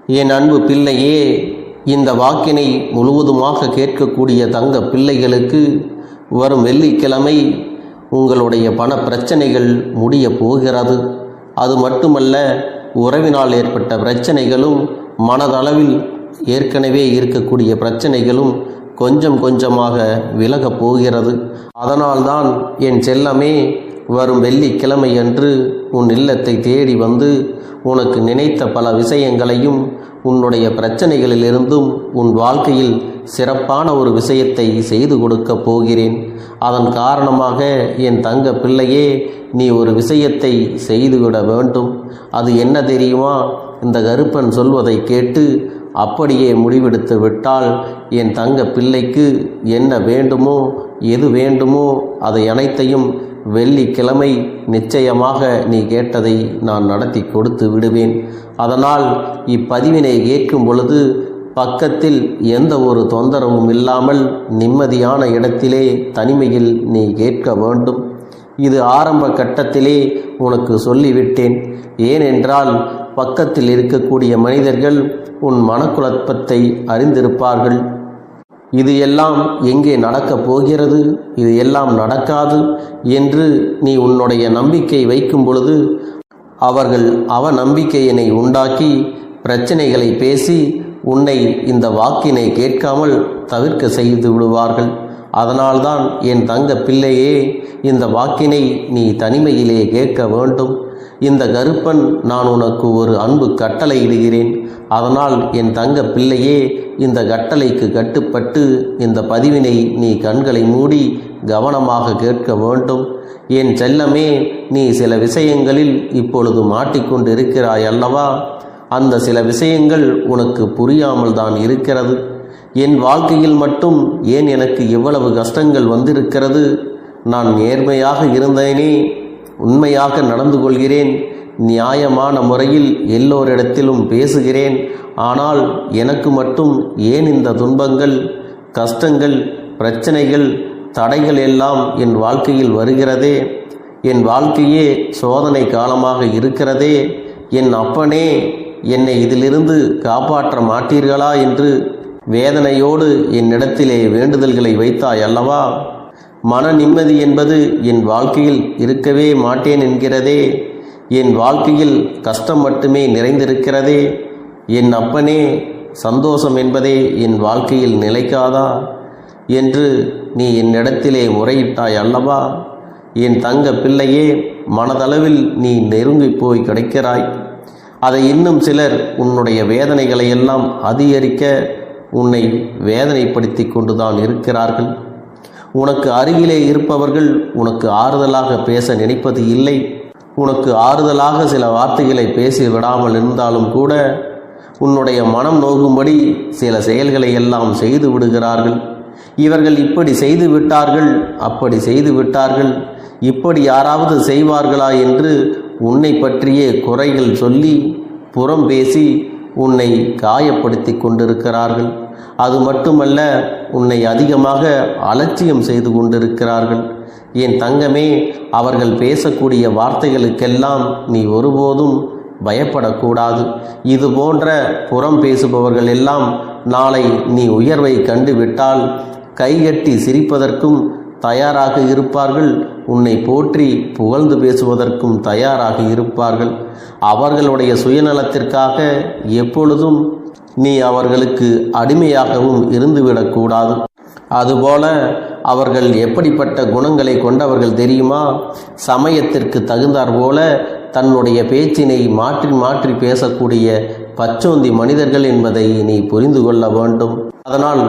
என் அன்பு பிள்ளையே, இந்த வாக்கினை முழுவதுமாக கேட்கக்கூடிய தங்க பிள்ளைகளுக்கு வரும் வெள்ளிக்கிழமை உங்களுடைய பண பிரச்சனைகள் முடிய போகிறது. அது மட்டுமல்ல, உறவினால் ஏற்பட்ட பிரச்சனைகளும் மனதளவில் ஏற்கனவே இருக்கக்கூடிய பிரச்சனைகளும் கொஞ்சம் கொஞ்சமாக விலகப் போகிறது. அதனால்தான் என் செல்லமே, வரும் வெள்ளிக்கிழமை அன்று உன் இல்லத்தை தேடி வந்து உனக்கு நினைத்த பல விஷயங்களையும் உன்னுடைய பிரச்சனைகளிலிருந்தும் உன் வாழ்க்கையில் சிறப்பான ஒரு விஷயத்தை செய்து கொடுக்கப் போகிறேன். அதன் காரணமாக என் தங்க பிள்ளையே, நீ ஒரு விஷயத்தை செய்துவிட வேண்டும். அது என்ன தெரியுமா? இந்த கருப்பன் சொல்வதை கேட்டு அப்படியே முடிவெடுத்து விட்டால் என் தங்க பிள்ளைக்கு என்ன வேண்டுமோ, எது வேண்டுமோ அதை அனைத்தையும் வெள்ளிக்கிழமை நிச்சயமாக நீ கேட்டதை நான் நடத்தி கொடுத்து விடுவேன். அதனால் இப்பதிவினை கேட்கும் பொழுது பக்கத்தில் எந்த ஒரு தொந்தரவும் இல்லாமல் நிம்மதியான இடத்திலே தனிமையில் நீ கேட்க வேண்டும். இது ஆரம்ப கட்டத்திலே உனக்கு சொல்லிவிட்டேன். ஏனென்றால் பக்கத்தில் இருக்கக்கூடிய மனிதர்கள் உன் மனக்குழப்பத்தை அறிந்திருப்பார்கள். இது எல்லாம் எங்கே நடக்கப் போகிறது, இது எல்லாம் நடக்காது என்று நீ உன்னுடைய நம்பிக்கை வைக்கும் பொழுது அவர்கள் அவநம்பிக்கையினை உண்டாக்கி பிரச்சனைகளை பேசி உன்னை இந்த வாக்கினை கேட்காமல் தவிர்க்க செய்து விடுவார்கள். அதனால்தான் என் தங்க பிள்ளையே, இந்த வாக்கினை நீ தனிமையிலே கேட்க வேண்டும். இந்த கருப்பன் நான் உனக்கு ஒரு அன்பு கட்டளை இடுகிறேன். அதனால் என் தங்க பிள்ளையே, இந்த கட்டளைக்கு கட்டுப்பட்டு இந்த பதிவினை நீ கண்களை மூடி கவனமாக கேட்க வேண்டும். என் செல்லமே, நீ சில விஷயங்களில் இப்பொழுது மாட்டிக்கொண்டு இருக்கிறாய் அல்லவா? அந்த சில விஷயங்கள் உனக்கு புரியாமல் தான் இருக்கிறது. என் வாழ்க்கையில் மட்டும் ஏன் எனக்கு இவ்வளவு கஷ்டங்கள் வந்திருக்கிறது? நான் நேர்மையாக இருந்தேனே, உண்மையாக நடந்து கொள்கிறேன், நியாயமான முறையில் எல்லோரிடத்திலும் பேசுகிறேன். ஆனால் எனக்கு மட்டும் ஏன் இந்த துன்பங்கள், கஷ்டங்கள், பிரச்சனைகள், தடைகள் எல்லாம் என் வாழ்க்கையில் வருகிறதே? என் வாழ்க்கையே சோதனை காலமாக இருக்கிறதே. என் அப்பனே, என்னை இதிலிருந்து காப்பாற்ற மாட்டீர்களா என்று வேதனையோடு என்னிடத்திலே வேண்டுதல்களை வைத்தாய் அல்லவா? மன நிம்மதி என்பது என் வாழ்க்கையில் இருக்கவே மாட்டேன் என்கிறதே. என் வாழ்க்கையில் கஷ்டம் மட்டுமே நிறைந்திருக்கிறதே. என் அப்பனே, சந்தோஷம் என்பதே என் வாழ்க்கையில் நிலைக்காதா என்று நீ என்னிடத்திலே முறையிட்டாய் அல்லவா? என் தங்க பிள்ளையே, மனதளவில் நீ நெருங்கி போய் கிடைக்கிறாய். அதை இன்னும் சிலர் உன்னுடைய வேதனைகளை எல்லாம் அதிகரிக்க உன்னை வேதனைப்படுத்தி கொண்டுதான் இருக்கிறார்கள். உனக்கு அருகிலே இருப்பவர்கள் உனக்கு ஆறுதலாக பேச நினைப்பது இல்லை. உனக்கு ஆறுதலாக சில வார்த்தைகளை பேசி விடாமல் இருந்தாலும் கூட உன்னுடைய மனம் நோகும்படி சில செயல்களை எல்லாம் செய்து விடுகிறார்கள். இவர்கள் இப்படி செய்து விட்டார்கள், அப்படி செய்து விட்டார்கள், இப்படி யாராவது செய்வார்களா என்று உன்னை பற்றியே குறைகள் சொல்லி புறம் பேசி உன்னை காயப்படுத்தி கொண்டிருக்கிறார்கள். அது மட்டுமல்ல, உன்னை அதிகமாக அலட்சியம் செய்து கொண்டிருக்கிறார்கள். என் தங்கமே, அவர்கள் பேசக்கூடிய வார்த்தைகளுக்கெல்லாம் நீ ஒருபோதும் பயப்படக்கூடாது. இது போன்ற புறம் பேசுபவர்கள் எல்லாம் நாளை நீ உயர்வை கண்டுவிட்டால் கைகட்டி சிரிப்பதற்கும் தயாராக இருப்பார்கள். உன்னை போற்றி புகழ்ந்து பேசுவதற்கும் தயாராக இருப்பார்கள். அவர்களுடைய சுயநலத்திற்காக எப்பொழுதும் நீ அவர்களுக்கு அடிமையாகவும் இருந்துவிடக்கூடாது. அதுபோல அவர்கள் எப்படிப்பட்ட குணங்களை கொண்டவர்கள் தெரியுமா? சமயத்திற்கு தகுந்தாற் போல தன்னுடைய பேச்சினை மாற்றி மாற்றி பேசக்கூடிய பச்சோந்தி மனிதர்கள் என்பதை நீ புரிந்து கொள்ள வேண்டும். அதனால்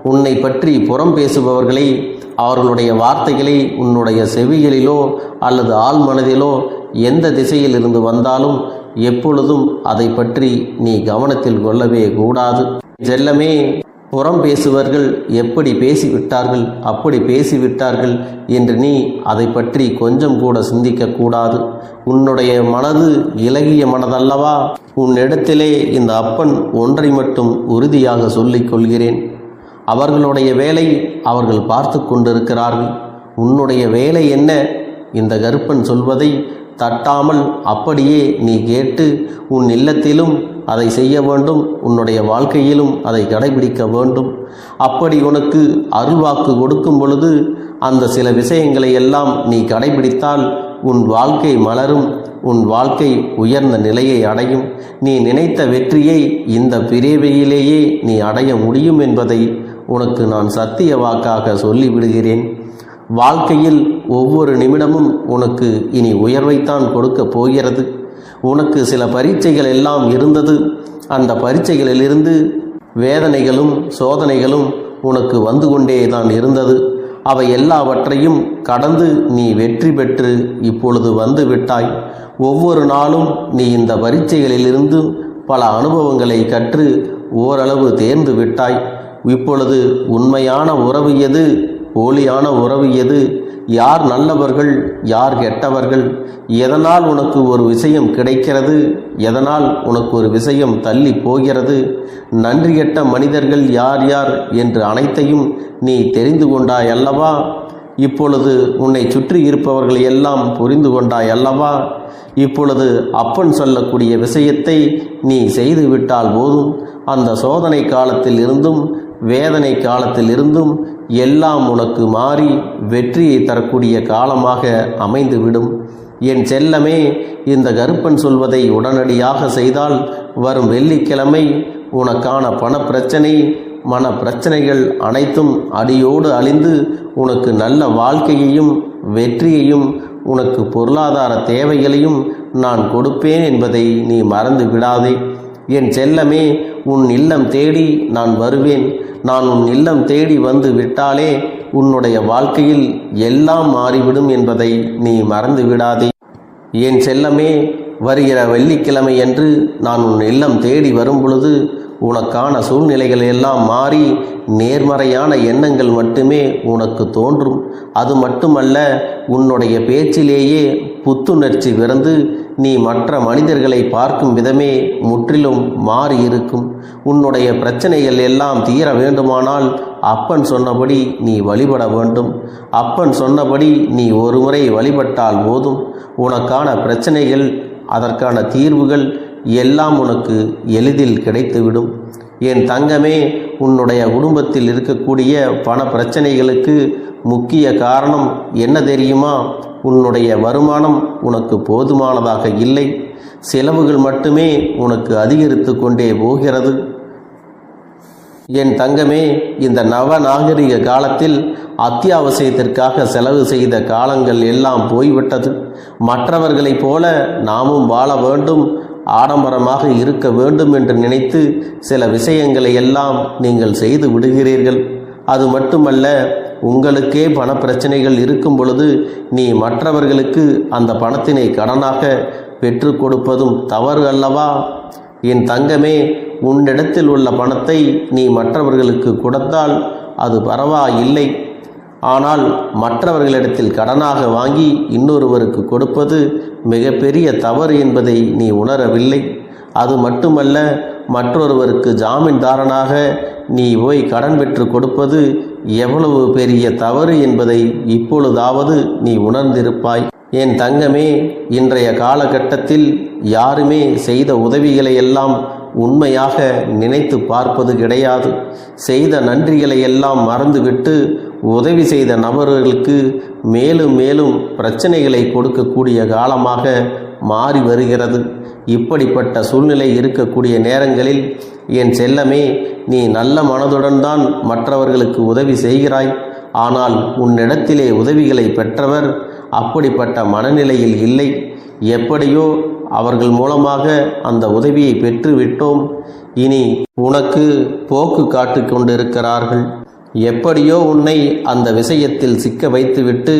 உன்னை பற்றி புறம் பேசுபவர்களை, அவர்களுடைய வார்த்தைகளை உன்னுடைய செவிகளிலோ அல்லது ஆழ் மனதிலோ எந்த திசையில் இருந்து வந்தாலும் எப்பொழுதும் அதை பற்றி நீ கவனத்தில் கொள்ளவே கூடாது. செல்லமே, புறம் பேசுவர்கள் எப்படி பேசிவிட்டார்கள், அப்படி பேசிவிட்டார்கள் என்று நீ அதை பற்றி கொஞ்சம் கூட சிந்திக்கக்கூடாது. உன்னுடைய மனது இலகிய மனதல்லவா? உன்னிடத்திலே இந்த அப்பன் ஒன்றை மட்டும் உறுதியாக சொல்லிக் கொள்கிறேன். அவர்களுடைய வேலை அவர்கள் பார்த்து கொண்டிருக்கிறார்கள். உன்னுடைய வேலை என்ன? இந்த கருப்பன் சொல்வதை தட்டாமல் அப்படியே நீ கேட்டு உன் இல்லத்திலும் அதை செய்ய வேண்டும், உன்னுடைய வாழ்க்கையிலும் அதை கடைபிடிக்க வேண்டும். அப்படி உனக்கு அருள்வாக்கு கொடுக்கும் பொழுது அந்த சில விஷயங்களை எல்லாம் நீ கடைபிடித்தால் உன் வாழ்க்கை மலரும், உன் வாழ்க்கை உயர்ந்த நிலையை அடையும். நீ நினைத்த வெற்றியை இந்த பிறவியிலேயே நீ அடைய முடியும் என்பதை உனக்கு நான் சத்திய வாக்காக சொல்லிவிடுகிறேன். வாழ்க்கையில் ஒவ்வொரு நிமிடமும் உனக்கு இனி உயர்வைத்தான் கொடுக்கப் போகிறது. உனக்கு சில பரீட்சைகள் எல்லாம் இருந்தது. அந்த பரீட்சைகளிலிருந்து வேதனைகளும் சோதனைகளும் உனக்கு வந்து கொண்டே தான் இருந்தது. அவை எல்லாவற்றையும் கடந்து நீ வெற்றி பெற்று இப்பொழுது வந்து விட்டாய். ஒவ்வொரு நாளும் நீ இந்த பரீட்சைகளிலிருந்து பல அனுபவங்களை கற்று ஓரளவு தேர்ந்து விட்டாய். இப்பொழுது உண்மையான உறவு எது, போலியான உறவு எது, யார் நல்லவர்கள் யார் கெட்டவர்கள், எதனால் உனக்கு ஒரு விஷயம் கிடைக்கிறது, எதனால் உனக்கு ஒரு விஷயம் தள்ளி போகிறது, நன்றி கெட்ட மனிதர்கள் யார் யார் என்று அனைத்தையும் நீ தெரிந்து கொண்டாய் அல்லவா? இப்பொழுது உன்னை சுற்றி இருப்பவர்கள் எல்லாம் புரிந்து கொண்டாய் அல்லவா? இப்பொழுது அப்பன் சொல்லக்கூடிய விஷயத்தை நீ செய்து விட்டால் போதும். அந்த சோதனை காலத்தில் இருந்தும் வேதனை காலத்தில் இருந்தும் எல்லாம் உனக்கு மாறி வெற்றியை தரக்கூடிய காலமாக அமைந்துவிடும். என் செல்லமே, இந்த கருப்பன் சொல்வதை உடனடியாக செய்தால் வரும் வெள்ளிக்கிழமை உனக்கான பணப்பிரச்சனை மன பிரச்சனைகள் அனைத்தும் அடியோடு அழிந்து உனக்கு நல்ல வாழ்க்கையையும் வெற்றியையும் உனக்கு பொருளாதார தேவைகளையும் நான் கொடுப்பேன் என்பதை நீ மறந்து விடாதே. என் செல்லமே, உன் இல்லம் தேடி நான் வருவேன். நான் உன் இல்லம் தேடி வந்து விட்டாலே உன்னுடைய வாழ்க்கையில் எல்லாம் மாறிவிடும் என்பதை நீ மறந்து விடாதே. என் செல்லமே, வருகிற வெள்ளிக்கிழமை என்று நான் உன் இல்லம் தேடி வரும் பொழுது உனக்கான சூழ்நிலைகள் எல்லாம் மாறி நேர்மறையான எண்ணங்கள் மட்டுமே உனக்கு தோன்றும். அது மட்டுமல்ல, உன்னுடைய பேச்சிலேயே புத்துணர்ச்சி பிறந்து நீ மற்ற மனிதர்களை பார்க்கும் விதமே முற்றிலும் மாறி இருக்கும். உன்னுடைய பிரச்சனைகள் எல்லாம் தீர வேண்டுமானால் அப்பன் சொன்னபடி நீ வழிபட வேண்டும். அப்பன் சொன்னபடி நீ ஒரு முறை வழிபட்டால் போதும். உனக்கான பிரச்சனைகள், அதற்கான தீர்வுகள் எல்லாம் உனக்கு எளிதில் கிடைத்துவிடும். என் தங்கமே, உன்னுடைய குடும்பத்தில் இருக்கக்கூடிய பண பிரச்சனைகளுக்கு முக்கிய காரணம் என்ன தெரியுமா? உன்னுடைய வருமானம் உனக்கு போதுமானதாக இல்லை. செலவுகள் மட்டுமே உனக்கு அதிகரித்து கொண்டே போகிறது. என் தங்கமே, இந்த நவநாகரிக காலத்தில் அத்தியாவசியத்திற்காக செலவு செய்த காலங்கள் எல்லாம் போய்விட்டது. மற்றவர்களைப் போல நாமும் வாழ வேண்டும், ஆடம்பரமாக இருக்க வேண்டும் என்று நினைத்து சில விஷயங்களை எல்லாம் நீங்கள் செய்து விடுகிறீர்கள். அது மட்டுமல்ல, உங்களுக்கே பண பிரச்சனைகள் இருக்கும் பொழுது நீ மற்றவர்களுக்கு அந்த பணத்தினை கடனாக பெற்று கொடுப்பதும் தவறு அல்லவா? என் தங்கமே, உன்னிடத்தில் உள்ள பணத்தை நீ மற்றவர்களுக்கு கொடுத்தால் அது பரவாயில்லை. ஆனால் மற்றவர்களிடத்தில் கடனாக வாங்கி இன்னொருவருக்கு கொடுப்பது மிகப்பெரிய தவறு என்பதை நீ உணரவில்லை. அது மட்டுமல்ல, மற்றொருவருக்கு ஜாமீன்தாரனாக நீ போய் கடன் பெற்று கொடுப்பது எவ்வளவு பெரிய தவறு என்பதை இப்பொழுதாவது நீ உணர்ந்திருப்பாய். என் தங்கமே, இன்றைய காலகட்டத்தில் யாருமே செய்த உதவிகளை எல்லாம் உண்மையாக நினைத்து பார்ப்பது கிடையாது. செய்த நன்றிகளை எல்லாம் மறந்துவிட்டு உதவி செய்த நபர்களுக்கு மேலும் மேலும் பிரச்சனைகளை கொடுக்கக்கூடிய காலமாக மாறி வருகிறது. இப்படிப்பட்ட சூழ்நிலை இருக்கக்கூடிய நேரங்களில் என் செல்லமே, நீ நல்ல மனதுடன் தான் மற்றவர்களுக்கு உதவி செய்கிறாய். ஆனால் உன்னிடத்திலே உதவிகளை பெற்றவர் அப்படிப்பட்ட மனநிலையில் இல்லை. எப்படியோ அவர்கள் மூலமாக அந்த உதவியை பெற்று விட்டோம். இனி உனக்கு போக்கு காட்டு கொண்டிருக்கிறார்கள். எப்படியோ உன்னை அந்த விஷயத்தில் சிக்க வைத்துவிட்டு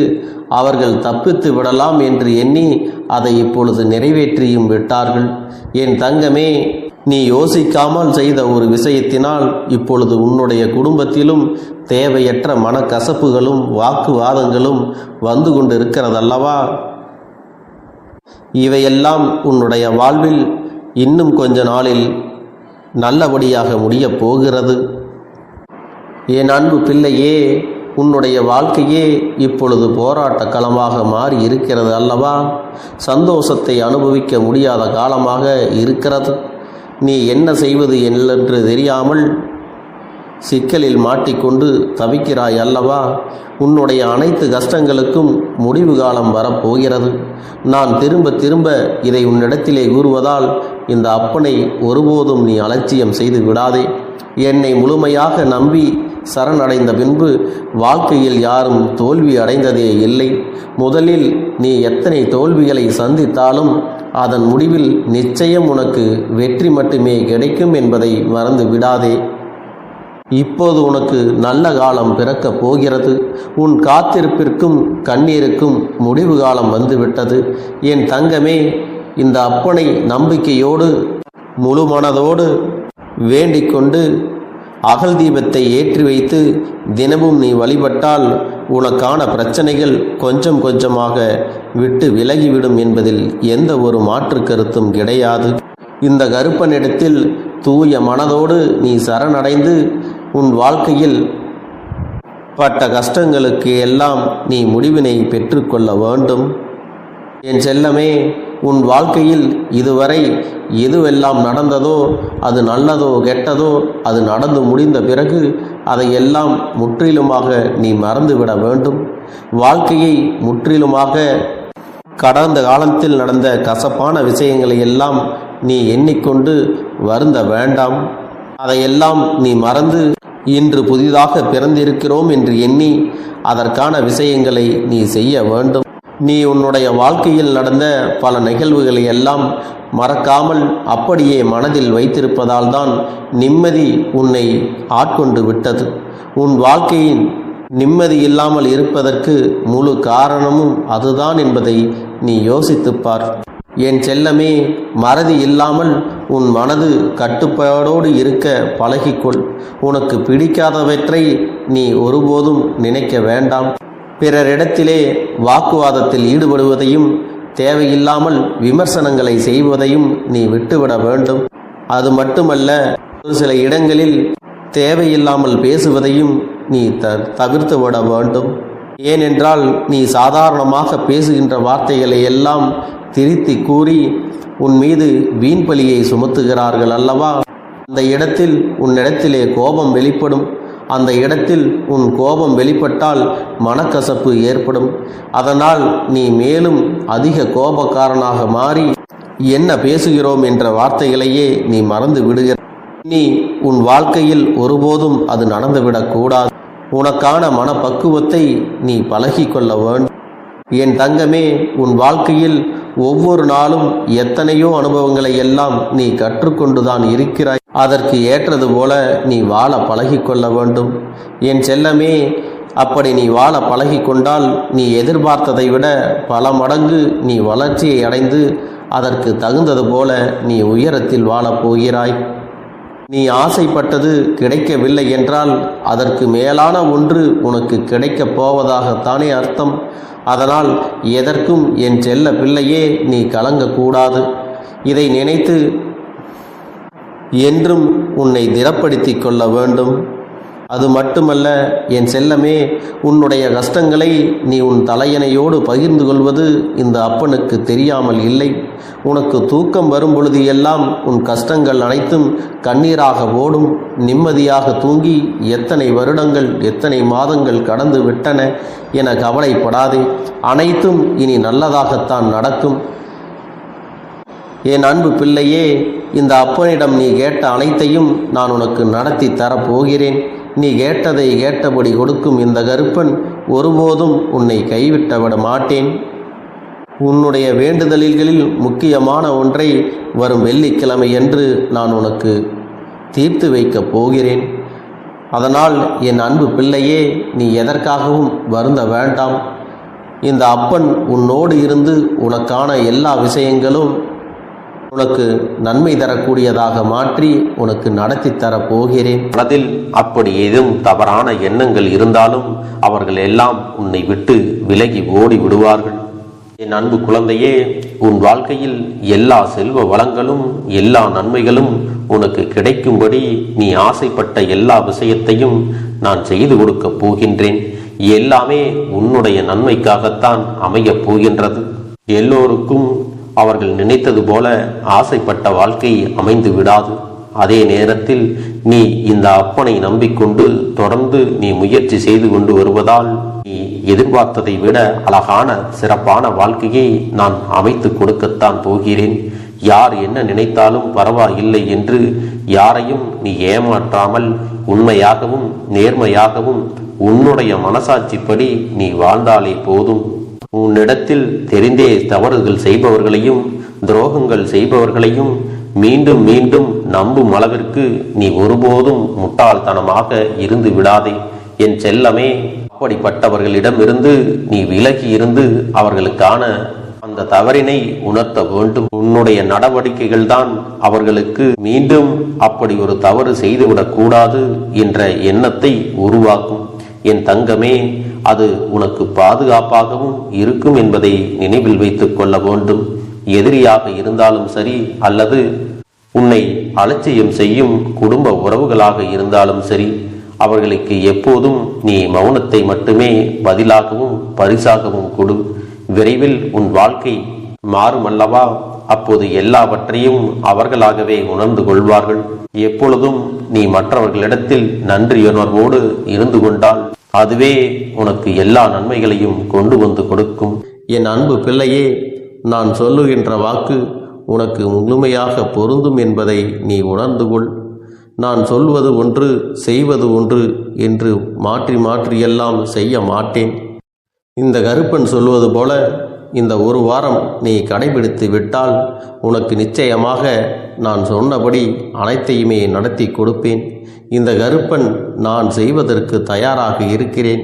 அவர்கள் தப்பித்து விடலாம் என்று எண்ணி அதை இப்பொழுது நிறைவேற்றியும் விட்டார்கள். என் தங்கமே, நீ யோசிக்காமல் செய்த ஒரு விஷயத்தினால் இப்பொழுது உன்னுடைய குடும்பத்திலும் தேவையற்ற மனக்கசப்புகளும் வாக்குவாதங்களும் வந்து கொண்டு இருக்கிறதல்லவா? இவையெல்லாம் உன்னுடைய வாழ்வில் இன்னும் கொஞ்ச நாளில் நல்லபடியாக முடியப் போகிறது. என் அன்பு பிள்ளையே, உன்னுடைய வாழ்க்கையே இப்பொழுது போராட்ட களமாக மாறி இருக்கிறது அல்லவா? சந்தோஷத்தை அனுபவிக்க முடியாத காலமாக இருக்கிறது. நீ என்ன செய்வது என்று தெரியாமல் சிக்கலில் மாட்டிக்கொண்டு தவிக்கிறாய் அல்லவா? உன்னுடைய அனைத்து கஷ்டங்களுக்கும் முடிவு காலம் வரப்போகிறது. நான் திரும்ப திரும்ப இதை உன்னிடத்திலே கூறுவதால் இந்த அப்பனை ஒருபோதும் நீ அலட்சியம் செய்து விடாதே. என்னை முழுமையாக நம்பி சரணடைந்த பின்பு வாழ்க்கையில் யாரும் தோல்வி அடைந்ததே இல்லை. முதலில் நீ எத்தனை தோல்விகளை சந்தித்தாலும் அதன் முடிவில் நிச்சயம் உனக்கு வெற்றி மட்டுமே கிடைக்கும் என்பதை மறந்து விடாதே. இப்போது உனக்கு நல்ல காலம் பிறக்கப் போகிறது. உன் காத்திருப்பிற்கும் கண்ணீருக்கும் முடிவு காலம் வந்துவிட்டது. என் தங்கமே, இந்த அப்பனை நம்பிக்கையோடு முழு மனதோடு வேண்டிக் கொண்டு அகல் தீபத்தை ஏற்றி வைத்து தினமும் நீ வழிபட்டால் உனக்கான பிரச்சனைகள் கொஞ்சம் கொஞ்சமாக விட்டு விலகிவிடும் என்பதில் எந்த ஒரு மாற்று கருத்தும் கிடையாது. இந்த கருப்பனிடத்தில் தூய மனதோடு நீ சரணடைந்து உன் வாழ்க்கையில் பட்ட கஷ்டங்களுக்கு எல்லாம் நீ முடிவினை பெற்றுக்கொள்ள வேண்டும். என் செல்லமே, உன் வாழ்க்கையில் இதுவரை எதுவெல்லாம் நடந்ததோ, அது நல்லதோ கெட்டதோ, அது நடந்து முடிந்த பிறகு அதையெல்லாம் முற்றிலுமாக நீ மறந்துவிட வேண்டும். வாழ்க்கையை முற்றிலுமாக கடந்த காலத்தில் நடந்த கசப்பான விஷயங்களை எல்லாம் நீ எண்ணிக்கொண்டு வருந்த வேண்டாம். அதையெல்லாம் நீ மறந்து இன்று புதிதாக பிறந்திருக்கிறோம் என்று எண்ணி அதற்கான விஷயங்களை நீ செய்ய வேண்டும். நீ உன்னுடைய வாழ்க்கையில் நடந்த பல நிகழ்வுகளை எல்லாம் மறக்காமல் அப்படியே மனதில் வைத்திருப்பதால் தான் நிம்மதி உன்னை ஆட்கொண்டு விட்டது. உன் வாழ்க்கையின் நிம்மதி இல்லாமல் இருப்பதற்கு முழு காரணமும் அதுதான் என்பதை நீ யோசித்துப்பார். என் செல்லமே, மறதி இல்லாமல் உன் மனது கட்டுப்பாடோடு இருக்க பழகிக்கொள். உனக்கு பிடிக்காதவற்றை நீ ஒருபோதும் நினைக்க வேண்டாம். பிறரிடத்திலே வாக்குவாதத்தில் ஈடுபடுவதையும் தேவையில்லாமல் விமர்சனங்களை செய்வதையும் நீ விட்டுவிட வேண்டும். அது மட்டுமல்ல, ஒரு சில இடங்களில் தேவையில்லாமல் பேசுவதையும் நீ தவிர்த்து விட வேண்டும். ஏனென்றால் நீ சாதாரணமாக பேசுகின்ற வார்த்தைகளை எல்லாம் திருத்தி கூறி உன் மீது வீண் பழியை சுமத்துகிறார்கள் அல்லவா? அந்த இடத்தில் உன்னிடத்திலே கோபம் வெளிப்படும். அந்த இடத்தில் உன் கோபம் வெளிப்பட்டால் மனக்கசப்பு ஏற்படும். அதனால் நீ மேலும் அதிக கோபக்காரனாக மாறி என்ன பேசுகிறோம் என்ற வார்த்தைகளையே நீ மறந்து விடுகிறாய். நீ உன் வாழ்க்கையில் ஒருபோதும் அது நடந்துவிடக்கூடாது. உனக்கான மனப்பக்குவத்தை நீ பழகிக்கொள்ள வேண்டும். என் தங்கமே, உன் வாழ்க்கையில் ஒவ்வொரு நாளும் எத்தனையோ அனுபவங்களை எல்லாம் நீ கற்றுக்கொண்டுதான் இருக்கிறாய். அதற்கு ஏற்றது போல நீ வாழ பழகிக்கொள்ள வேண்டும். என் செல்லமே, அப்படி நீ வாழ பழகிக்கொண்டால் நீ எதிர்பார்த்ததை விட பல மடங்கு நீ வளர்ச்சியை அடைந்து அதற்கு தகுந்தது போல நீ உயரத்தில் வாழப் போகிறாய். நீ ஆசைப்பட்டது கிடைக்கவில்லை என்றால் அதற்கு மேலான ஒன்று உனக்கு கிடைக்கப் போவதாகத்தானே அர்த்தம். அதனால் எதற்கும் என் செல்ல பிள்ளையே நீ கலங்கக்கூடாது. இதை நினைத்து என்றும் உன்னை திடப்படுத்தி கொள்ள வேண்டும். அது மட்டுமல்ல என் செல்லமே, உன்னுடைய கஷ்டங்களை நீ உன் தலையணையோடு பகிர்ந்து கொள்வது இந்த அப்பனுக்கு தெரியாமல் இல்லை. உனக்கு தூக்கம் வரும் பொழுது எல்லாம் உன் கஷ்டங்கள் அனைத்தும் கண்ணீராக ஓடும். நிம்மதியாக தூங்கி எத்தனை வருடங்கள் எத்தனை மாதங்கள் கடந்து விட்டன என கவலைப்படாதே. அனைத்தும் இனி நல்லதாகத்தான் நடக்கும். என் அன்பு பிள்ளையே, இந்த அப்பனிடம் நீ கேட்ட அனைத்தையும் நான் உனக்கு நடத்தி தரப்போகிறேன். நீ கேட்டதை கேட்டபடி கொடுக்கும் இந்த கருப்பன் ஒருபோதும் உன்னை கைவிட்டுவிட மாட்டேன். உன்னுடைய வேண்டுதல்களில் முக்கியமான ஒன்றை வரும் வெள்ளிக்கிழமை என்று நான் உனக்கு தீர்த்து வைக்கப் போகிறேன். அதனால் என் அன்பு பிள்ளையே, நீ எதற்காகவும் வருந்த வேண்டாம். இந்த அப்பன் உன்னோடு இருந்து உனக்கான எல்லா விஷயங்களும் உனக்கு நன்மை தரக்கூடியதாக மாற்றி உனக்கு நடத்தி தரப் போகிறேன். அதில் அப்படி ஏதும் தவறான எண்ணங்கள் இருந்தாலும் அவர்கள் எல்லாம் உன்னை விட்டு விலகி ஓடி விடுவார்கள். என் அன்பு குழந்தையே, உன் வாழ்க்கையில் எல்லா செல்வ வளங்களும் எல்லா நன்மைகளும் உனக்கு கிடைக்கும்படி நீ ஆசைப்பட்ட எல்லா விஷயத்தையும் நான் செய்து கொடுக்கப் போகின்றேன். எல்லாமே உன்னுடைய நன்மைக்காகத்தான் அமையப் போகின்றது. எல்லோருக்கும் அவர்கள் நினைத்தது போல ஆசைப்பட்ட வாழ்க்கை அமைந்து விடாது. அதே நேரத்தில் நீ இந்த அப்பனை நம்பிக்கொண்டு தொடர்ந்து நீ முயற்சி செய்து கொண்டு வருவதால் நீ எதிர்பார்த்ததை விட அழகான சிறப்பான வாழ்க்கையை நான் அமைத்து கொடுக்கத்தான் போகிறேன். யார் என்ன நினைத்தாலும் பரவாயில்லை என்று யாரையும் நீ ஏமாற்றாமல் உண்மையாகவும் நேர்மையாகவும் உன்னுடைய மனசாட்சிப்படி நீ வாழ்ந்தாலே போதும். உன்னிடத்தில் தெரிந்தே தவறுகள் செய்பவர்களையும் துரோகங்கள் செய்பவர்களையும் மீண்டும் மீண்டும் நம்பும் அளவிற்கு நீ ஒருபோதும் முட்டாள்தனமாக இருந்து விடாதே என் செல்லமே. அப்படிப்பட்டவர்களிடமிருந்து நீ விலகி இருந்து அவர்களுக்கான அந்த தவறினை உணர்த்த வேண்டும். உன்னுடைய நடவடிக்கைகள் தான் அவர்களுக்கு மீண்டும் அப்படி ஒரு தவறு செய்துவிடக் கூடாது என்ற எண்ணத்தை உருவாக்கும். என் தங்கமே, அது உனக்கு பாதுகாப்பாகவும் இருக்கும் என்பதை நினைவில் வைத்துக் கொள்ள வேண்டும். எதிரியாக இருந்தாலும் சரி அல்லது உன்னை அலட்சியம் செய்யும் குடும்ப உறவுகளாக இருந்தாலும் சரி, அவர்களுக்கு எப்போதும் நீ மௌனத்தை மட்டுமே பதிலாகவும் பரிசாகவும் கொடு. விரைவில் உன் வாழ்க்கை மாறுமல்லவா? அப்போது எல்லாவற்றையும் அவர்களாகவே உணர்ந்து கொள்வார்கள். எப்பொழுதும் நீ மற்றவர்களிடத்தில் நன்றியுணர்வோடு இருந்து கொண்டால் அதுவே உனக்கு எல்லா நன்மைகளையும் கொண்டு வந்து கொடுக்கும். என் அன்பு பிள்ளையே, நான் சொல்லுகின்ற வாக்கு உனக்கு முழுமையாக பொருந்தும் என்பதை நீ உணர்ந்து கொள். நான் சொல்வது ஒன்று செய்வது ஒன்று என்று மாற்றி மாற்றியெல்லாம் செய்ய மாட்டேன். இந்த கருப்பன் சொல்வது போல இந்த ஒரு வாரம் நீ கடைபிடித்து விட்டால் உனக்கு நிச்சயமாக நான் சொன்னபடி அனைத்தையுமே நடத்தி கொடுப்பேன். இந்த கருப்பன் நான் செய்வதற்கு தயாராக இருக்கிறேன்.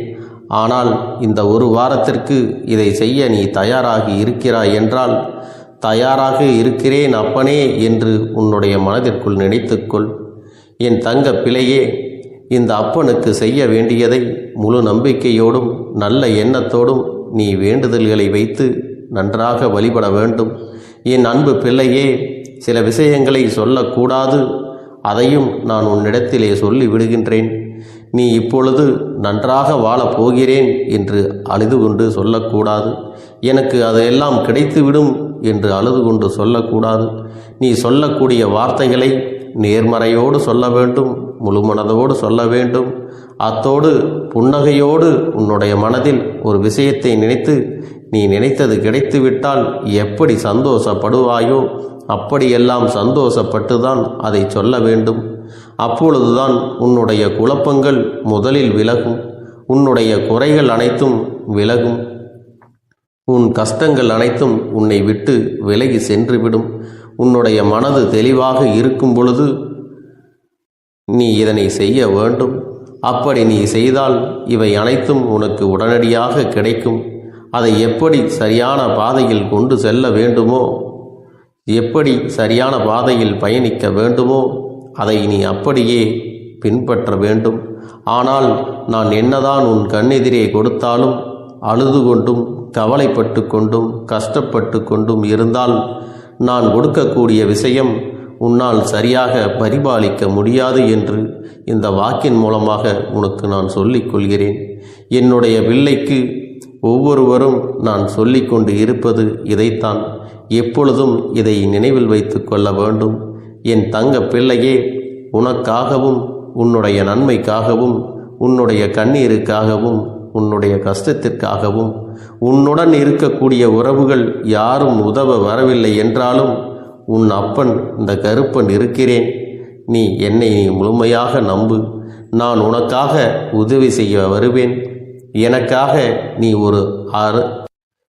ஆனால் இந்த ஒரு வாரத்திற்கு இதை செய்ய நீ தயாராகி இருக்கிறாய் என்றால், தயாராக இருக்கிறேன் அப்பனே என்று உன்னுடைய மனதிற்குள் நினைத்துக்கொள். என் தங்க பிள்ளையே, இந்த அப்பனுக்கு செய்ய வேண்டியதை முழு நம்பிக்கையோடும் நல்ல எண்ணத்தோடும் நீ வேண்டுதல்களை வைத்து நன்றாக வழிபட வேண்டும். என் அன்பு பிள்ளையே, சில விஷயங்களை சொல்லக்கூடாது, அதையும் நான் உன்னிடத்திலே சொல்லி விடுகின்றேன். நீ இப்பொழுது நன்றாக வாழப் போகிறேன் என்று அழுது கொண்டு சொல்லக்கூடாது. எனக்கு அதையெல்லாம் கிடைத்துவிடும் என்று அழுது கொண்டு சொல்லக்கூடாது. நீ சொல்லக்கூடிய வார்த்தைகளை நேர்மறையோடு சொல்ல வேண்டும், முழுமனதோடு சொல்ல வேண்டும். அத்தோடு புன்னகையோடு உன்னுடைய மனதில் ஒரு விஷயத்தை நினைத்து நீ நினைத்தது கிடைத்துவிட்டால் எப்படி சந்தோஷப்படுவாயோ அப்படியெல்லாம் சந்தோஷப்பட்டுதான் அதை சொல்ல வேண்டும். அப்பொழுதுதான் உன்னுடைய குழப்பங்கள் முதலில் விலகும், உன்னுடைய குறைகள் அனைத்தும் விலகும், உன் கஷ்டங்கள் அனைத்தும் உன்னை விட்டு விலகி சென்றுவிடும். உன்னுடைய மனது தெளிவாக இருக்கும் பொழுது நீ இதனை செய்ய வேண்டும். அப்படி நீ செய்தால் இவை அனைத்தும் உனக்கு உடனடியாக கிடைக்கும். அதை எப்படி சரியான பாதையில் கொண்டு செல்ல வேண்டுமோ, எப்படி சரியான பாதையில் பயணிக்க வேண்டுமோ அதை நீ அப்படியே பின்பற்ற வேண்டும். ஆனால் நான் என்னதான் உன் கண்ணெதிரே கொடுத்தாலும் அழுது கொண்டும் கவலைப்பட்டு கொண்டும் கஷ்டப்பட்டு கொண்டும் இருந்தால் நான் கொடுக்கக்கூடிய விஷயம் உன்னால் சரியாக பரிபாலிக்க முடியாது என்று இந்த வாக்கின் மூலமாக உனக்கு நான் சொல்லிக் கொள்கிறேன். என்னுடைய பிள்ளைக்கு ஒவ்வொருவரும் நான் சொல்லிக்கொண்டு இருப்பது இதைத்தான். எப்பொழுதும் இதை நினைவில் வைத்து கொள்ள வேண்டும். என் தங்க பிள்ளையே, உனக்காகவும் உன்னுடைய நன்மைக்காகவும் உன்னுடைய கண்ணீருக்காகவும் உன்னுடைய கஷ்டத்திற்காகவும் உன்னுடன் இருக்கக்கூடிய உறவுகள் யாரும் உதவ வரவில்லை என்றாலும் உன் அப்பன் இந்த கருப்பன் இருக்கிறேன். நீ என்னை முழுமையாக நம்பு. நான் உனக்காக உதவி செய்ய வருவேன். எனக்காக நீ ஒரு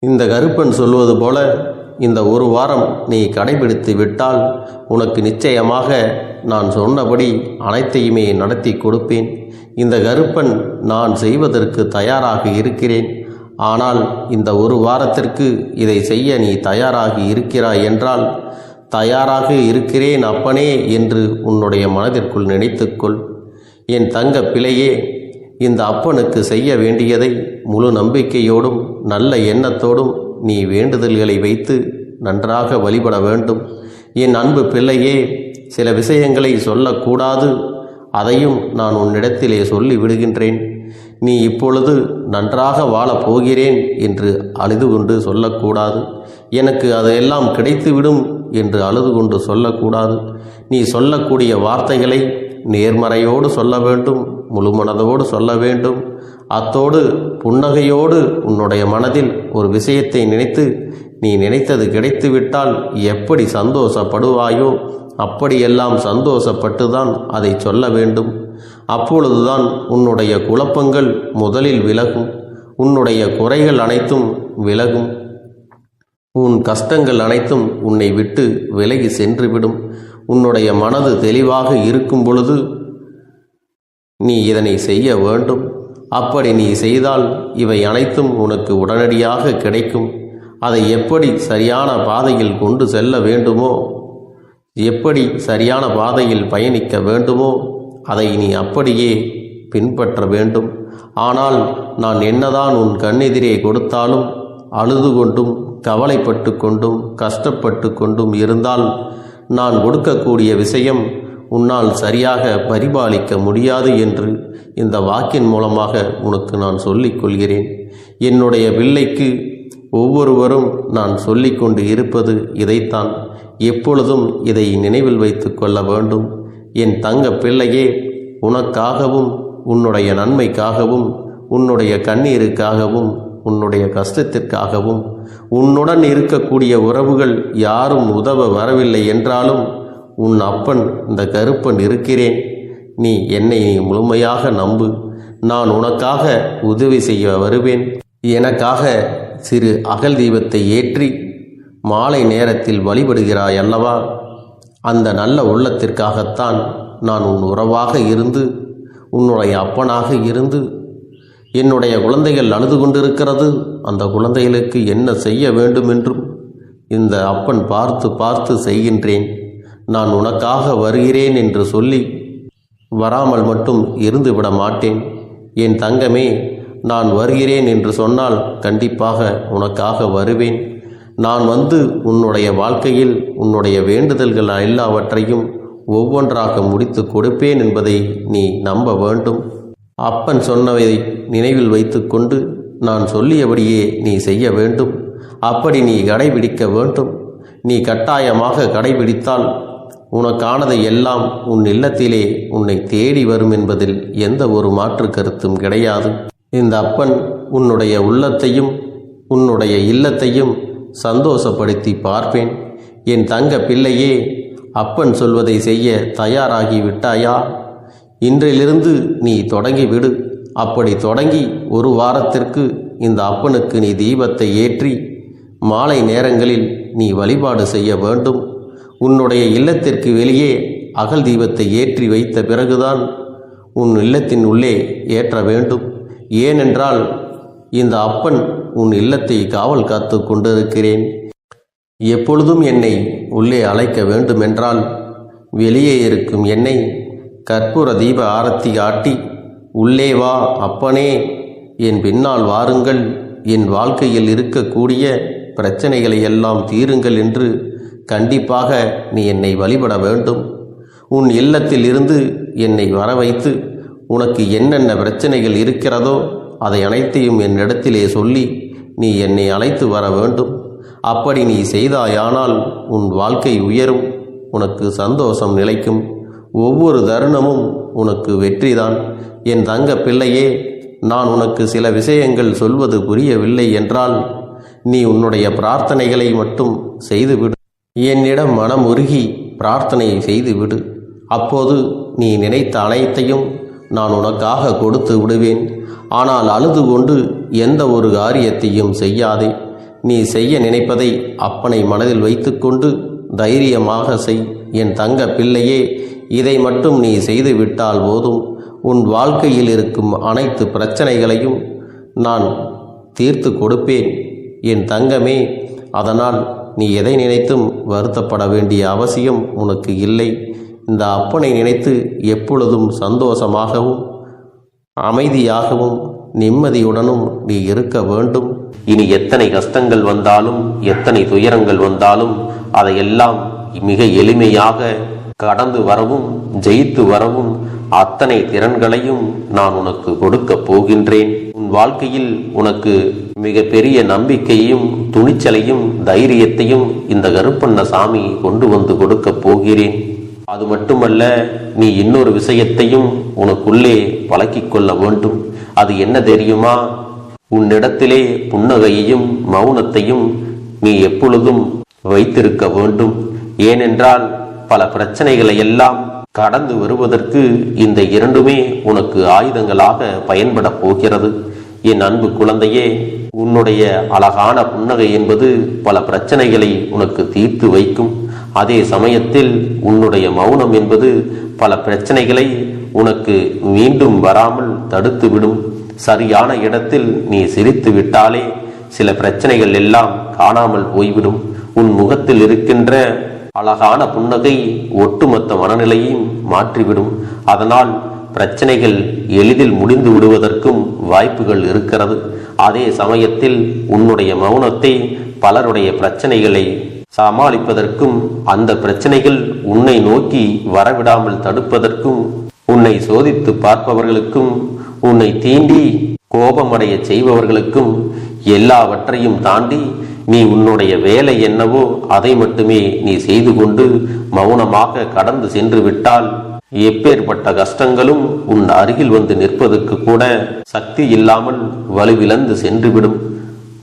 இந்த கருப்பன் சொல்வது போல இந்த ஒரு வாரம் நீ கடைபிடித்து விட்டால் உனக்கு நிச்சயமாக நான் சொன்னபடி அனைத்தையுமே நடத்தி கொடுப்பேன். இந்த கருப்பன் நான் செய்வதற்கு தயாராக இருக்கிறேன். ஆனால் இந்த ஒரு வாரத்திற்கு இதை செய்ய நீ தயாராகி இருக்கிறாய் என்றால், தயாராக இருக்கிறேன் அப்பனே என்று உன்னுடைய மனதிற்குள் நினைத்துக்கொள். என் தங்க பிள்ளையே, இந்த அப்பனுக்கு செய்ய வேண்டியதை முழு நம்பிக்கையோடும் நல்ல எண்ணத்தோடும் நீ வேண்டுதல்களை வைத்து நன்றாக வழிபட வேண்டும். என் அன்பு பிள்ளையே, சில விஷயங்களை சொல்லக்கூடாது, அதையும் நான் உன்னிடத்திலே சொல்லி விடுகின்றேன். நீ இப்பொழுது நன்றாக வாழப் போகிறேன் என்று அழுது கொண்டு சொல்லக்கூடாது. எனக்கு அதையெல்லாம் கிடைத்துவிடும் என்று அழுது கொண்டு சொல்லக்கூடாது. நீ சொல்லக்கூடிய வார்த்தைகளை நேர்மறையோடு சொல்ல வேண்டும், முழுமனதோடு சொல்ல வேண்டும். அத்தோடு புன்னகையோடு உன்னுடைய மனதில் ஒரு விஷயத்தை நினைத்து நீ நினைத்தது கிடைத்துவிட்டால் எப்படி சந்தோஷப்படுவாயோ அப்படியெல்லாம் சந்தோஷப்பட்டுதான் அதை சொல்ல வேண்டும். அப்பொழுதுதான் உன்னுடைய குழப்பங்கள் முதலில் விலகும், உன்னுடைய குறைகள் அனைத்தும் விலகும், உன் கஷ்டங்கள் அனைத்தும் உன்னை விட்டு விலகி சென்றுவிடும். உன்னுடைய மனது தெளிவாக இருக்கும் பொழுது நீ இதனை செய்ய வேண்டும். அப்படி நீ செய்தால் இவை அனைத்தும் உனக்கு உடனடியாக கிடைக்கும். அதை எப்படி சரியான பாதையில் கொண்டு செல்ல வேண்டுமோ, எப்படி சரியான பாதையில் பயணிக்க வேண்டுமோ அதை நீ அப்படியே பின்பற்ற வேண்டும். ஆனால் நான் என்னதான் உன் கண்ணெதிரே கொடுத்தாலும் அழுது கொண்டும் கவலைப்பட்டு கொண்டும் கஷ்டப்பட்டு கொண்டும் இருந்தால் நான் கொடுக்கக்கூடிய விஷயம் உன்னால் சரியாக பரிபாலிக்க முடியாது என்று இந்த வாக்கின் மூலமாக உனக்கு நான் சொல்லிக் கொள்கிறேன். என்னுடைய பிள்ளைக்கு ஒவ்வொருவரும் நான் சொல்லிக்கொண்டு இருப்பது இதைத்தான். எப்பொழுதும் இதை நினைவில் வைத்து கொள்ள வேண்டும். என் தங்க பிள்ளையே, உனக்காகவும் உன்னுடைய நன்மைக்காகவும் உன்னுடைய கண்ணீருக்காகவும் உன்னுடைய கஷ்டத்திற்காகவும் உன்னுடன் இருக்கக்கூடிய உறவுகள் யாரும் உதவ வரவில்லை என்றாலும் உன் அப்பன் இந்த கருப்பன் இருக்கிறேன். நீ என்னை முழுமையாக நம்பு. நான் உனக்காக உதவி செய்ய வருவேன். எனக்காக சிறு அகல் தீபத்தை ஏற்றி மாலை நேரத்தில் வழிபடுகிறாய் அல்லவா? அந்த நல்ல உள்ளத்திற்காகத்தான் நான் உன் உறவாக இருந்து உன்னுடைய அப்பனாக இருந்து என்னுடைய குழந்தைகள் அழுது கொண்டிருக்கிறது, அந்த குழந்தைகளுக்கு என்ன செய்ய வேண்டும் என்றும் இந்த அப்பன் பார்த்து பார்த்து செய்கின்றேன். நான் உனக்காக வருகிறேன் என்று சொல்லி வராமல் மட்டும் இருந்து விட மாட்டேன். என் தங்கமே, நான் வருகிறேன் என்று சொன்னால் கண்டிப்பாக உனக்காக வருவேன். நான் வந்து உன்னுடைய வாழ்க்கையில் உன்னுடைய வேண்டுதல்கள் எல்லாவற்றையும் ஒவ்வொன்றாக முடித்து கொடுப்பேன் என்பதை நீ நம்ப வேண்டும். அப்பன் சொன்னதை நினைவில் வைத்துக்கொண்டு நான் சொல்லியபடியே நீ செய்ய வேண்டும். அப்படி நீ கடைபிடிக்க வேண்டும். நீ கட்டாயமாக கடைபிடித்தால் உனக்கானதை எல்லாம் உன் இல்லத்திலே உன்னை தேடி வரும் என்பதில் எந்த ஒரு மாற்று கருத்தும் கிடையாது. இந்த அப்பன் உன்னுடைய உள்ளத்தையும் உன்னுடைய இல்லத்தையும் சந்தோஷப்படுத்தி பார்ப்பேன். என் தங்க பிள்ளையே, அப்பன் சொல்வதை செய்ய தயாராகி விட்டாயா? இன்றிலிருந்து நீ தொடங்கிவிடு. அப்படி தொடங்கி ஒரு வாரத்திற்கு இந்த அப்பனுக்கு நீ தீபத்தை ஏற்றி மாலை நேரங்களில் நீ வழிபாடு செய்ய வேண்டும். உன்னுடைய இல்லத்திற்கு வெளியே அகல் தீபத்தை ஏற்றி வைத்த பிறகுதான் உன் இல்லத்தின் உள்ளே ஏற்ற வேண்டும். ஏனென்றால் இந்த அப்பன் உன் இல்லத்தை காவல் காத்து கொண்டிருக்கிறேன். எப்பொழுதும் என்னை உள்ளே அழைக்க வேண்டுமென்றால் வெளியே இருக்கும் என்னை கற்பூர தீப ஆரத்தி காட்டி உள்ளே வா அப்பனே, என் பின்னால் வாருங்கள், என் வாழ்க்கையில் இருக்கக்கூடிய பிரச்சனைகளை எல்லாம் தீருங்கள் என்று கண்டிப்பாக நீ என்னை வழிபட வேண்டும். உன் இல்லத்தில் இருந்து என்னை வர வைத்து உனக்கு என்னென்ன பிரச்சனைகள் இருக்கிறதோ அதை அனைத்தையும் என்னிடத்திலே சொல்லி நீ என்னை அழைத்து வர வேண்டும். அப்படி நீ செய்தாயானால் உன் வாழ்க்கை உயரும், உனக்கு சந்தோஷம் நிலைக்கும், ஒவ்வொரு தருணமும் உனக்கு வெற்றிதான். என் தங்க பிள்ளையே, நான் உனக்கு சில விஷயங்கள் சொல்வது புரியவில்லை என்றால் நீ உன்னுடைய பிரார்த்தனைகளை மட்டும் செய்துவிடு. என்னிடம் மனமுருகி பிரார்த்தனை செய்துவிடு. அப்போது நீ நினைத்த அனைத்தையும் நான் உனக்காக கொடுத்து விடுவேன். ஆனால் அழுது கொண்டு எந்த ஒரு காரியத்தையும் செய்யாதே. நீ செய்ய நினைப்பதை அப்பனை மனதில் வைத்துக்கொண்டு தைரியமாக செய். என் தங்க பிள்ளையே, இதை மட்டும் நீ செய்துவிட்டால் போதும். உன் வாழ்க்கையில் இருக்கும் அனைத்து பிரச்சனைகளையும் நான் தீர்த்து கொடுப்பேன் என் தங்கமே. அதனால் நீ எதை நினைத்தும் வருத்தப்பட வேண்டிய அவசியம் உனக்கு இல்லை. இந்த அப்பனை நினைத்து எப்பொழுதும் சந்தோஷமாகவும் அமைதியாகவும் நிம்மதியுடனும் நீ இருக்க வேண்டும். இனி எத்தனை கஷ்டங்கள் வந்தாலும் எத்தனை துயரங்கள் வந்தாலும் அதையெல்லாம் மிக எளிமையாக கடந்து வரவும் ஜெயித்து வரவும் அத்தனை திறன்களையும் நான் உனக்கு கொடுக்க போகின்றேன். உன் வாழ்க்கையில் உனக்கு மிக பெரிய நம்பிக்கையும் துணிச்சலையும் தைரியத்தையும் இந்த கருப்பண்ணசாமி கொண்டு வந்து கொடுக்க போகிறேன். அது மட்டுமல்ல, நீ இன்னொரு விஷயத்தையும் உனக்குள்ளே பழக்கிக் கொள்ள வேண்டும். அது என்ன தெரியுமா? உன்னிடத்திலே புன்னகையையும் மௌனத்தையும் நீ எப்பொழுதும் வைத்திருக்க வேண்டும். ஏனென்றால் பல பிரச்சனைகளை எல்லாம் கடந்து வருவதற்கு இந்த இரண்டுமே உனக்கு ஆயுதங்களாக பயன்பட போகிறது. என் அன்பு குழந்தையே, உன்னுடைய அழகான புன்னகை என்பது பல பிரச்சனைகளை உனக்கு தீர்த்து வைக்கும். அதே சமயத்தில் உன்னுடைய மௌனம் என்பது பல பிரச்சனைகளை உனக்கு மீண்டும் வராமல் தடுத்துவிடும். சரியான இடத்தில் நீ சிரித்து விட்டாலே சில பிரச்சனைகள் எல்லாம் காணாமல் போய்விடும். உன் முகத்தில் இருக்கின்ற அழகான புன்னகை ஒட்டுமொத்த மனநிலையும் மாற்றிவிடும். அதனால் பிரச்சனைகள் எளிதில் முடிந்து விடுவதற்கும் வாய்ப்புகள் இருக்கிறது. அதே சமயத்தில் உன்னுடைய மௌனத்தை பலருடைய பிரச்சனைகளை சமாளிப்பதற்கும் அந்த பிரச்சனைகள் உன்னை நோக்கி வரவிடாமல் தடுப்பதற்கும் உன்னை சோதித்து பார்ப்பவர்களுக்கும் உன்னை தீண்டி கோபமடைய செய்பவர்களுக்கும் எல்லாவற்றையும் தாண்டி நீ உன்னுடைய வேலை என்னவோ அதை மட்டுமே நீ செய்து கொண்டு மௌனமாக கடந்து சென்று விட்டால் எப்பேற்பட்ட கஷ்டங்களும் உன் அருகில் வந்து நிற்பதற்கு கூட சக்தி இல்லாமல் வலுவிழந்து சென்றுவிடும்.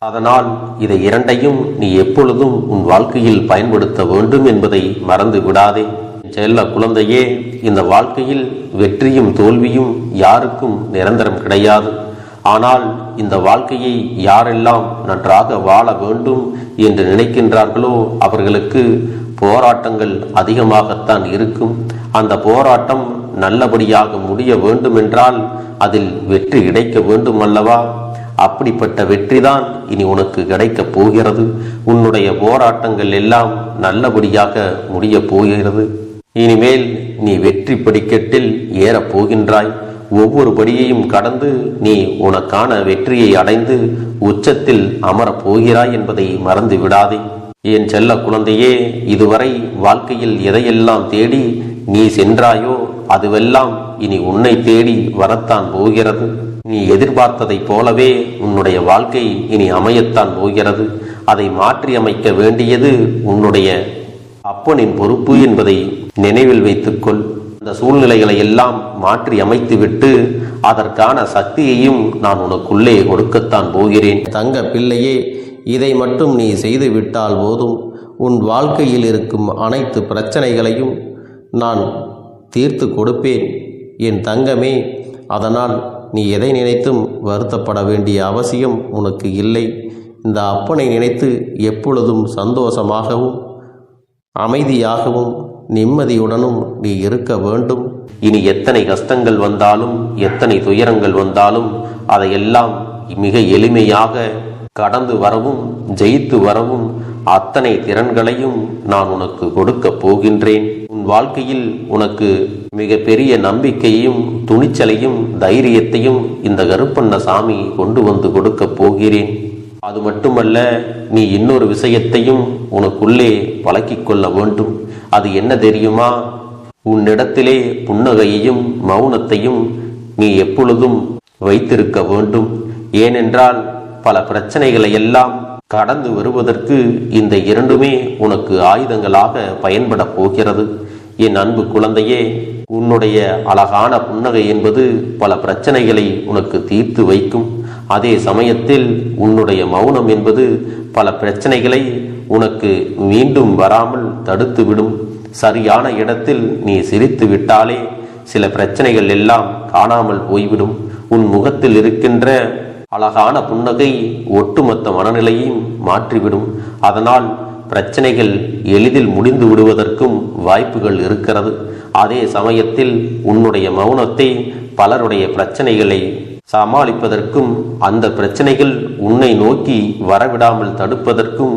அதனால் இதை இரண்டையும் நீ எப்பொழுதும் உன் வாழ்க்கையில் பயன்படுத்த வேண்டும் என்பதை மறந்து விடாதே. செல்ல குழந்தையே, இந்த வாழ்க்கையில் வெற்றியும் தோல்வியும் யாருக்கும் நிரந்தரம் கிடையாது. ஆனால் இந்த வாழ்க்கையை யாரெல்லாம் நன்றாக வாழ வேண்டும் என்று நினைக்கின்றார்களோ அவர்களுக்கு போராட்டங்கள் அதிகமாகத்தான் இருக்கும். அந்த போராட்டம் நல்லபடியாக முடிய வேண்டுமென்றால் அதில் வெற்றி கிடைக்க வேண்டும் அல்லவா? அப்படிப்பட்ட வெற்றிதான் இனி உனக்கு கிடைக்கப் போகிறது. உன்னுடைய போராட்டங்கள் எல்லாம் நல்லபடியாக முடிய போகிறது. இனிமேல் நீ வெற்றி படிக்கட்டில் ஏறப் போகின்றாய். ஒவ்வொரு படியையும் கடந்து நீ உனக்கான வெற்றியை அடைந்து உச்சத்தில் அமரப் போகிறாய் என்பதை மறந்து விடாதே. என் செல்ல குழந்தையே, இதுவரை வாழ்க்கையில் எதையெல்லாம் தேடி நீ சென்றாயோ அதுவெல்லாம் இனி உன்னை தேடி வரத்தான் போகிறது. நீ எதிர்பார்த்ததைப் போலவே உன்னுடைய வாழ்க்கை இனி அமையத்தான் போகிறது. அதை மாற்றி அமைக்க வேண்டியது உன்னுடைய அப்பனின் பொறுப்பு என்பதை நினைவில் வைத்துக்கொள். அந்த சூழ்நிலைகளை எல்லாம் மாற்றி அமைத்துவிட்டு அதற்கான சக்தியையும் நான் உனக்குள்ளே கொடுக்கத்தான் போகிறேன். தங்க பிள்ளையே, இதை மட்டும் நீ செய்து விட்டால் போதும். உன் வாழ்க்கையில் இருக்கும் அனைத்து பிரச்சனைகளையும் நான் தீர்த்து கொடுப்பேன் என் தங்கமே. அதனால் நீ எதை நினைத்தும் வருத்தப்பட வேண்டிய அவசியம் உனக்கு இல்லை. இந்த அப்பனை நினைத்து எப்பொழுதும் சந்தோஷமாகவும் அமைதியாகவும் நிம்மதியுடனும் நீ இருக்க வேண்டும். இனி எத்தனை கஷ்டங்கள் வந்தாலும் எத்தனை துயரங்கள் வந்தாலும் அதையெல்லாம் மிக எளிமையாக கடந்து வரவும் ஜெயித்து வரவும் அத்தனை திறன்களையும் நான் உனக்கு கொடுக்க போகின்றேன். உன் வாழ்க்கையில் உனக்கு மிக பெரிய நம்பிக்கையையும் துணிச்சலையும் தைரியத்தையும் இந்த கருப்பண்ணசாமி கொண்டு வந்து கொடுக்க போகிறேன். அது மட்டுமல்ல, நீ இன்னொரு விஷயத்தையும் உனக்குள்ளே பழக்கிக் கொள்ள வேண்டும். அது என்ன தெரியுமா? உன்னிடத்திலே புன்னகையையும் மௌனத்தையும் நீ எப்பொழுதும் வைத்திருக்க வேண்டும். ஏனென்றால் பல பிரச்சனைகளை எல்லாம் கடந்து வருவதற்கு இந்த இரண்டுமே உனக்கு ஆயுதங்களாக பயன்பட போகிறது. என் அன்பு குழந்தையே, உன்னுடைய அழகான புன்னகை என்பது பல பிரச்சனைகளை உனக்கு தீர்த்து வைக்கும். அதே சமயத்தில் உன்னுடைய மௌனம் என்பது பல பிரச்சனைகளை உனக்கு மீண்டும் வராமல் தடுத்துவிடும். சரியான இடத்தில் நீ சிரித்து விட்டாலே சில பிரச்சனைகள் எல்லாம் காணாமல் போய்விடும். உன் முகத்தில் இருக்கின்ற அழகான புன்னகை ஒட்டுமொத்த மனநிலையையும் மாற்றிவிடும். அதனால் பிரச்சனைகள் எளிதில் முடிந்து விடுவதற்கும் வாய்ப்புகள் இருக்கிறது. அதே சமயத்தில் உன்னுடைய மௌனத்தை பலருடைய பிரச்சனைகளை சமாளிப்பதற்கும் அந்த பிரச்சனைகள் உன்னை நோக்கி வரவிடாமல் தடுப்பதற்கும்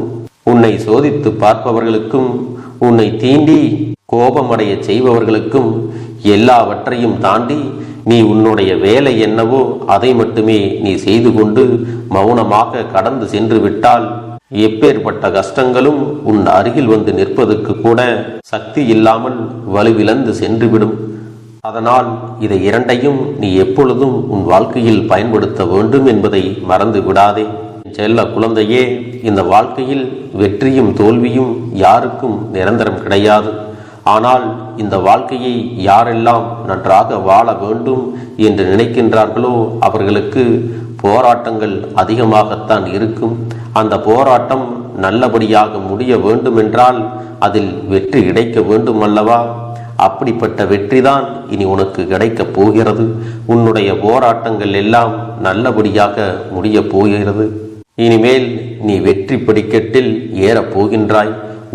உன்னை சோதித்து பார்ப்பவர்களுக்கும் உன்னை தீண்டி கோபமடைய செய்பவர்களுக்கும் எல்லாவற்றையும் தாண்டி நீ உன்னுடைய வேலை என்னவோ அதை மட்டுமே நீ செய்து கொண்டு மௌனமாக கடந்து சென்று விட்டால் எப்பேற்பட்ட கஷ்டங்களும் உன் அருகில் வந்து நிற்பதற்கு கூட சக்தி இல்லாமல் வலுவிழந்து சென்றுவிடும். அதனால் இதை இரண்டையும் நீ எப்பொழுதும் உன் வாழ்க்கையில் பயன்படுத்த வேண்டும் என்பதை மறந்து விடாதே. செல்ல குழந்தையே, இந்த வாழ்க்கையில் வெற்றியும் தோல்வியும் யாருக்கும் நிரந்தரம் கிடையாது. ஆனால் இந்த வாழ்க்கையை யாரெல்லாம் நன்றாக வாழ வேண்டும் என்று நினைக்கின்றார்களோ அவர்களுக்கு போராட்டங்கள் அதிகமாகத்தான் இருக்கும். அந்த போராட்டம் நல்லபடியாக முடிய வேண்டுமென்றால் அதில் வெற்றி கிடைக்க வேண்டும் அல்லவா? அப்படிப்பட்ட வெற்றிதான் இனி உனக்கு கிடைக்கப் போகிறது. உன்னுடைய போராட்டங்கள் எல்லாம் நல்லபடியாக முடிய போகிறது. இனிமேல் நீ வெற்றி படிக்கட்டில் ஏறப் போகின்றாய்.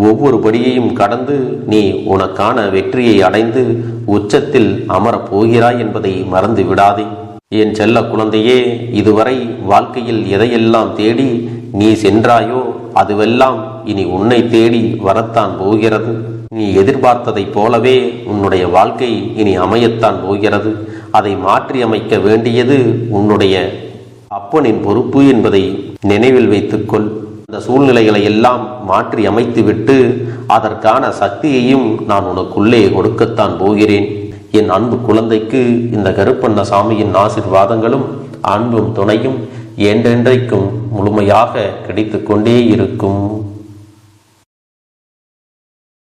ஒவ்வொரு படியையும் கடந்து நீ உனக்கான வெற்றியை அடைந்து உச்சத்தில் அமரப் போகிறாய் என்பதை மறந்து விடாதே. என் செல்ல குழந்தையே, இதுவரை வாழ்க்கையில் எதையெல்லாம் தேடி நீ சென்றாயோ அதுவெல்லாம் இனி உன்னை தேடி வரத்தான் போகிறது. நீ எதிர்பார்த்ததைப் போலவே உன்னுடைய வாழ்க்கை இனி அமையத்தான் போகிறது. அதை மாற்றி அமைக்க வேண்டியது உன்னுடைய அப்பனின் பொறுப்பு என்பதை நினைவில் வைத்துக்கொள். அந்த சூழ்நிலைகளை எல்லாம் மாற்றி அமைத்துவிட்டு அதற்கான சக்தியையும் நான் உனக்குள்ளே கொடுக்கத்தான் போகிறேன். என் அன்பு குழந்தைக்கு இந்த கருப்பண்ணசாமியின் ஆசீர்வாதங்களும் அன்பும் துணையும் என்றென்றைக்கும் முழுமையாக கிடைத்து கொண்டே இருக்கும்.